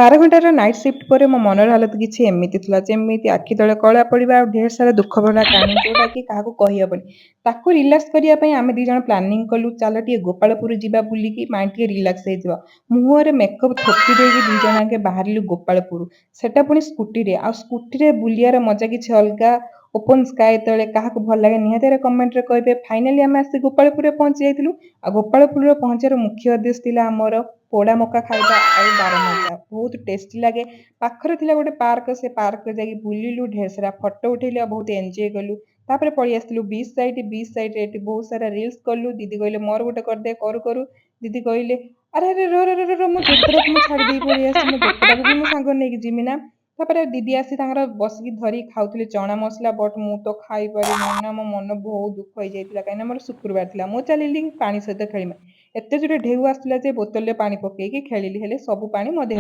12 ଘଣ୍ଟାର night shift ପରେ ମୋ ମନର ହାଲତ କିଛି ଏମିତି ଥିଲା, ଯେମିତି ଆଖି ତଳେ କଳା ପଡ଼ିବା ଆଉ ଢେର ସାରା ଦୁଃଖ ଭରା କାହାଣୀ, ଯୋଉଟାକି କାହାକୁ କହିହବନି। ତାକୁ ରିଲାକ୍ସ କରିବା ପାଇଁ ଆମେ ଦି ଜଣ ପ୍ଲାନିଂ କଲୁ, ଚାଲ ଟିକେ ଗୋପାଳପୁର ଯିବା ବୁଲିକି ମାଇଣ୍ଡ ଟିକେ ରିଲାକ୍ସ ହେଇଯିବ। ମୁହଁରେ ମେକଅପ୍ ଥୋପି ଦେଇକି ଦି ଜଣ ଆଗେ ବାହାରିଲୁ ଗୋପାଳପୁର। ସେଟା ପୁଣି ସ୍କୁଟିରେ, ଆଉ ସ୍କୁଟିରେ ବୁଲିବାର ମଜା କିଛି ଅଲଗା। ଓପନ ସ୍କାଏ ତଳେ କାହାକୁ ଭଲ ଲାଗେ ନିହାତି ଭାବରେ କମେଣ୍ଟରେ କହିବେ। ଫାଇନାଲି ଆମେ ଆସି ଗୋପାଳପୁରରେ ପହଞ୍ଚି ଯାଇଥିଲୁ। ଆଉ ଗୋପାଳପୁରର ପହଞ୍ଚିବାର ମୁଖ୍ୟ ଉଦ୍ଦେଶ୍ୟ ଥିଲା ଆମର ପୋଡ଼ା ମକା ଖାଇବା ଆଉ ବାରମଜା। ବହୁତ ଟେଷ୍ଟି ଲାଗେ। ପାଖରେ ଥିଲା ଗୋଟେ ପାର୍କ, ସେ ପାର୍କରେ ଯାଇକି ବୁଲିଲୁ, ଢେର ସାରା ଫଟୋ ଉଠେଇଲୁ ଆଉ ବହୁତ ଏନ୍ଜୟ କଲୁ। ତାପରେ ପଳେଇ ଆସିଥିଲୁ ବିଚ୍ ସାଇଡରେ ଏଠି ବହୁତ ସାରା ରିଲ୍ସ କଲୁ। ଦିଦି କହିଲେ ମୋର ଗୋଟେ କରିଦେ, କରୁ କରୁ ଦିଦି କହିଲେ ଆରେ ଆରେ ର ମୋ ଜୋତାଟାକୁ ମୁଁ ଛାଡ଼ି ଦେଇ ପଳେଇ ଆସିଛି, ମୋ ଜୋତାଟାକୁ ବି ମୁଁ ସାଙ୍ଗରେ ନେଇକି ଯିବି ନା। ତାପରେ ଦିଦି ଆସି ତାଙ୍କର ବସିକି ଧରିକି ଖାଉଥିଲେ ଚଣା ମସଲା, ବଟ୍ ମୁଁ ତ ଖାଇପାରିଲିନି ନା, ମୋ ମନ ବହୁତ ଦୁଃଖ ହେଇଯାଇଥିଲା କାହିଁକିନା ମୋର ଶୁକ୍ରବାର ଥିଲା। ମୁଁ ଚାଲିଲି ପାଣି ସହିତ ଖେଳିବା। ଏତେ ଜୋରେ ଢେଉ ଆସୁଥିଲା ଯେ ବୋତଲରେ ପାଣି ପକେଇକି ଖେଳିଲି, ହେଲେ ସବୁ ପାଣି ମୋ ଦେହରେ